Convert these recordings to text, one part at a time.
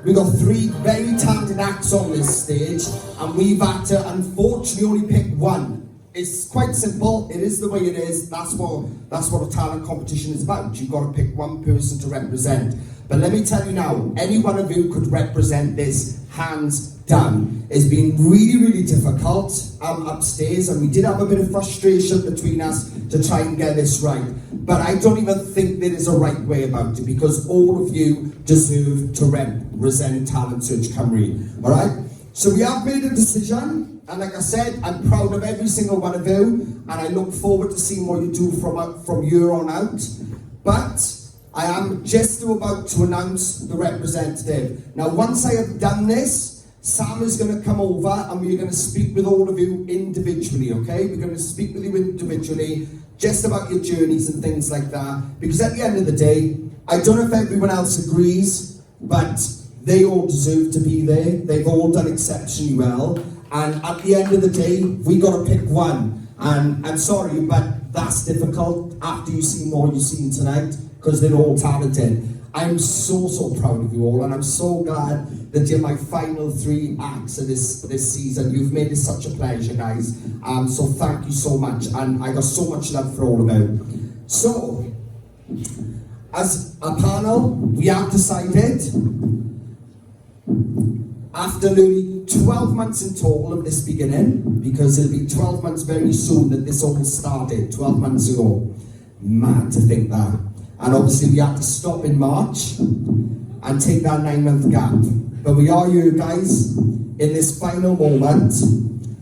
We've got three very talented acts on this stage, and we've had to unfortunately only pick one. It's quite simple, it is the way it is, that's what a talent competition is about. You've got to pick one person to represent. But let me tell you now, any one of you could represent this, hands down. It's been really, really difficult upstairs, and we did have a bit of frustration between us to try and get this right. But I don't even think there is a right way about it, because all of you deserve to represent Talent Search Cymru. Alright? So we have made a decision, and like I said, I'm proud of every single one of you, and I look forward to seeing what you do from here on out. But I am just about to announce the representative. Now, once I have done this, Sam is going to come over and we're going to speak with all of you individually, okay? We're going to speak with you individually, just about your journeys and things like that. Because at the end of the day, I don't know if everyone else agrees, but they all deserve to be there. They've all done exceptionally well. And at the end of the day, we got to pick one. And I'm sorry, but that's difficult after you've seen what you've seen tonight, because they're all talented. I'm so proud of you all, and I'm so glad that you're my final three acts of this season. You've made it such a pleasure, guys. So thank you so much, and I got so much love for all of you. So, as a panel, we have decided, after nearly 12 months in total of this beginning, because it'll be 12 months very soon that this all started, 12 months ago. Mad to think that. And obviously we had to stop in March and take that 9-month gap. But we are here, guys, in this final moment.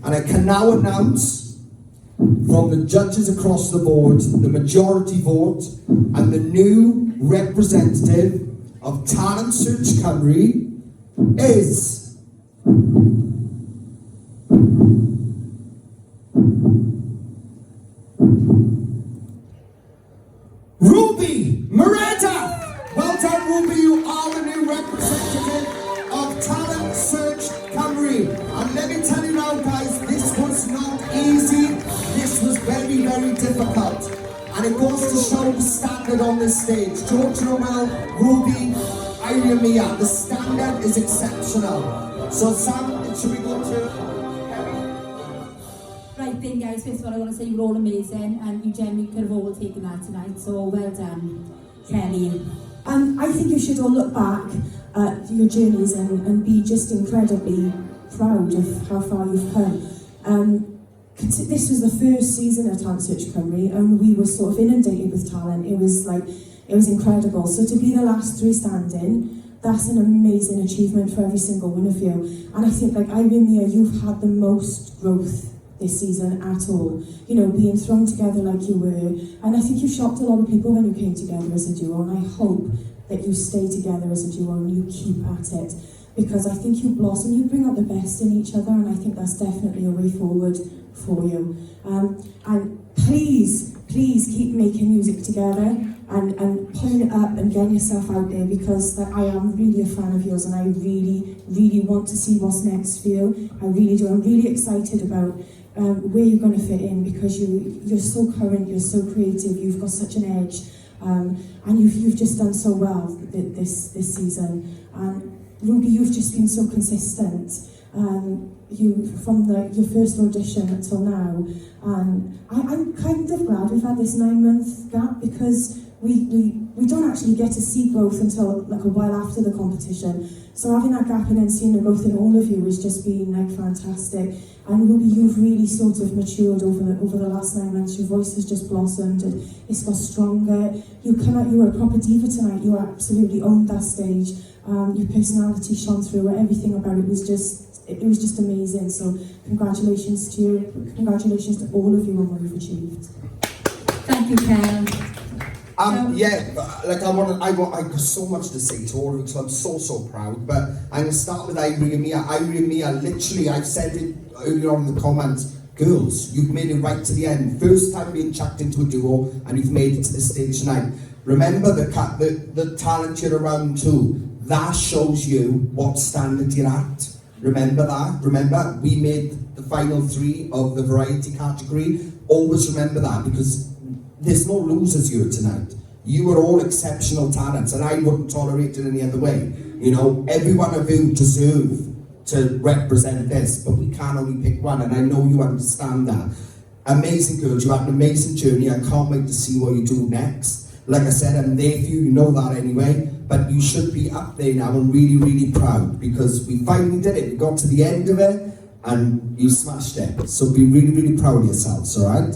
And I can now announce from the judges across the board, the majority vote, and the new representative of Talent Search Cymru is... Well done, Ruby, you are the new representative of Talent Search Cymru. And let me tell you now, guys, this was not easy. This was very, very difficult. And it goes to show the standard on this stage. George Noel, Ruby, Irene Mia, the standard is exceptional. So Sam, should we go to... Right then, guys, first of all I want to say you're all amazing, and you genuinely could have all taken that tonight, so well done. Kelly. I think you should all look back at your journeys and be just incredibly proud of how far you've come. This was the first season of Talent Search Cymru, and we were sort of inundated with talent. It was incredible. So to be the last three standing, that's an amazing achievement for every single one of you. And I think, like Irene Mia, you've had the most growth this season at all, you know, being thrown together like you were, and I think you shocked a lot of people when you came together as a duo, and I hope that you stay together as a duo and you keep at it, because I think you blossom, you bring out the best in each other, and I think that's definitely a way forward for you. And please keep making music together and putting it up and getting yourself out there, because I am really a fan of yours, and I really want to see what's next for you. I really do. I'm really excited about where you're going to fit in, because you're so current, you're so creative, you've got such an edge, and you've just done so well this season. And Ruby, you've just been so consistent. You from your first audition until now, and I'm kind of glad we've had this 9-month gap, because we don't actually get to see growth until like a while after the competition. So having that gap and then seeing the growth in all of you has just been like fantastic. And Ruby, you've really sort of matured over the last 9 months. Your voice has just blossomed and it's got stronger. You were a proper diva tonight. You absolutely owned that stage. Your personality shone through. Everything about it was just amazing. So congratulations to you. Congratulations to all of you on what you've achieved. Thank you, Kel. I got so much to say to all of you, so I'm so proud. But I'm going to start with Irene Mia. Irene Mia, literally, I've said it earlier on in the comments, girls, you've made it right to the end. First time being chucked into a duo, and you've made it to the stage tonight. Remember the talent you're around too. That shows you what standard you're at. Remember that. Remember, we made the final three of the variety category. Always remember that, because there's no losers here tonight. You are all exceptional talents, and I wouldn't tolerate it any other way. You know, every one of you deserve to represent this, but we can only pick one, and I know you understand that. Amazing girls, you had an amazing journey. I can't wait to see what you do next. Like I said, I'm there for you, you know that anyway, but you should be up there now and really, really proud, because we finally did it. We got to the end of it, and you smashed it. So be really, really proud of yourselves, all right?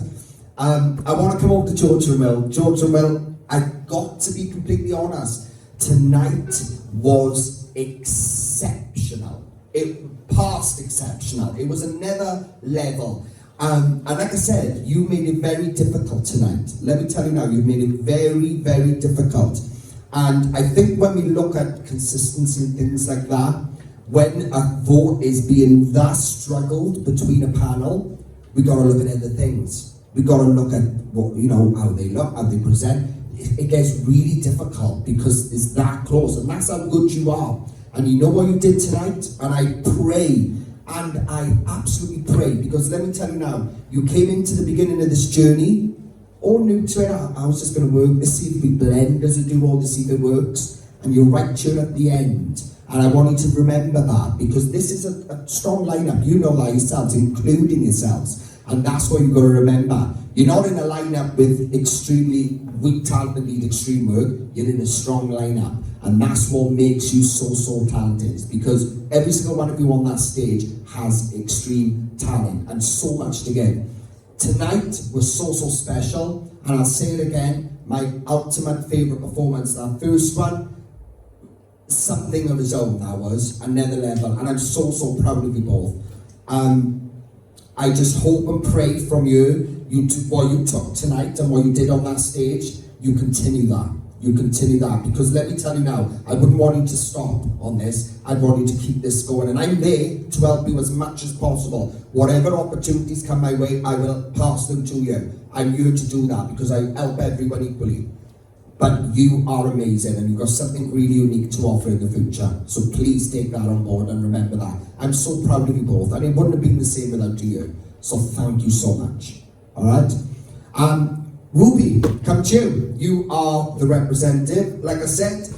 I want to come over to George and Will. George and Will, I got to be completely honest, tonight was exceptional. It passed exceptional. It was another level. And like I said, you made it very difficult tonight. Let me tell you now, you made it very, very difficult. And I think when we look at consistency and things like that, when a vote is being that struggled between a panel, we got to look at other things. We got to look at what, you know, how they look, how they present. It gets really difficult because it's that close, and that's how good you are. And you know what you did tonight? And I pray, and I absolutely pray, because let me tell you now, you came into the beginning of this journey all new to it. I was just going to work, let's see if we blend as we do all this, see if it works. And you're right here at the end. And I want you to remember that, because this is a strong lineup. You know that yourselves, including yourselves. And that's what you've got to remember. You're not in a lineup with extremely weak talent that need extreme work. You're in a strong lineup. And that's what makes you so talented. It's because every single one of you on that stage has extreme talent and so much to give. Tonight was so special. And I'll say it again, my ultimate favourite performance, that first one, something of his own that was, another level. And I'm so proud of you both. I just hope and pray from you, what you took tonight and what you did on that stage, you continue that. You continue that, because let me tell you now, I wouldn't want you to stop on this. I'd want you to keep this going, and I'm there to help you as much as possible. Whatever opportunities come my way, I will pass them to you. I'm here to do that because I help everyone equally. But you are amazing, and you've got something really unique to offer in the future. So please take that on board and remember that. I'm so proud of you both, and it wouldn't have been the same without you. So thank you so much. All right? Ruby, come to you. You are the representative. Like I said,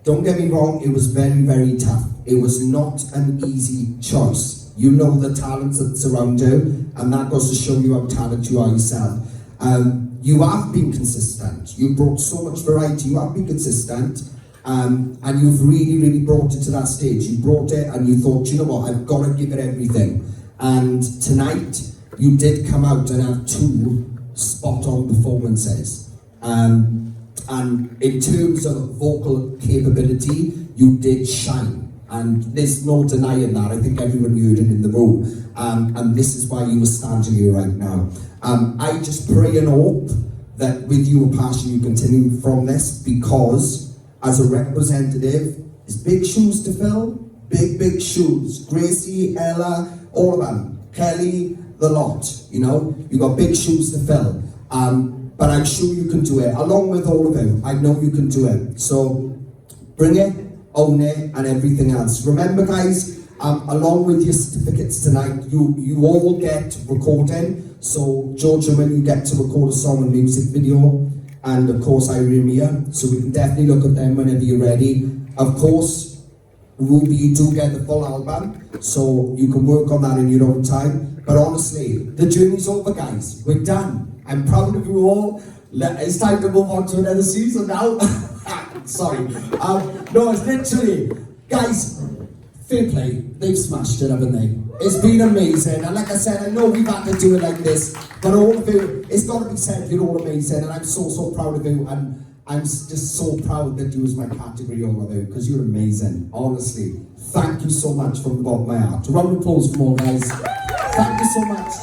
don't get me wrong, it was very tough. It was not an easy choice. You know the talents that surround you, and that goes to show you how talented you are yourself. You have been consistent. You brought so much variety. You have been consistent, and you've really brought it to that stage. You brought it, and you thought, you know what, I've got to give it everything. And tonight, you did come out and have 2 spot-on performances. And in terms of vocal capability, you did shine. And there's no denying that. I think everyone heard it in the room. And this is why you were standing here right now. I just pray and hope that with your passion you continue from this, because as a representative, it's big shoes to fill. Big shoes. Gracie, Ella, all of them. Kelly, the lot, you know, you got big shoes to fill, but I'm sure you can do it, along with all of them. I know you can do it, so bring it, own it, and everything else. Remember guys, along with your certificates tonight, you all get recording. So George and Will, you get to record a song and music video, and of course Irene Mia, so we can definitely look at them whenever you're ready. Of course, Ruby, you do get the full album, so you can work on that in your own time. But honestly, the journey's over, guys. We're done. I'm proud of you all. It's time to move on to another season now. Sorry. No, it's literally, guys, fair play. They've smashed it, haven't they? It's been amazing. And like I said, I know we've had to do it like this, but all of you, it's got to be said, you're all amazing. And I'm so proud of you. And I'm just so proud that you was my category, all of you, because you're amazing. Honestly, thank you so much from the bottom of my heart. A round of applause for more, guys. Thank you so much.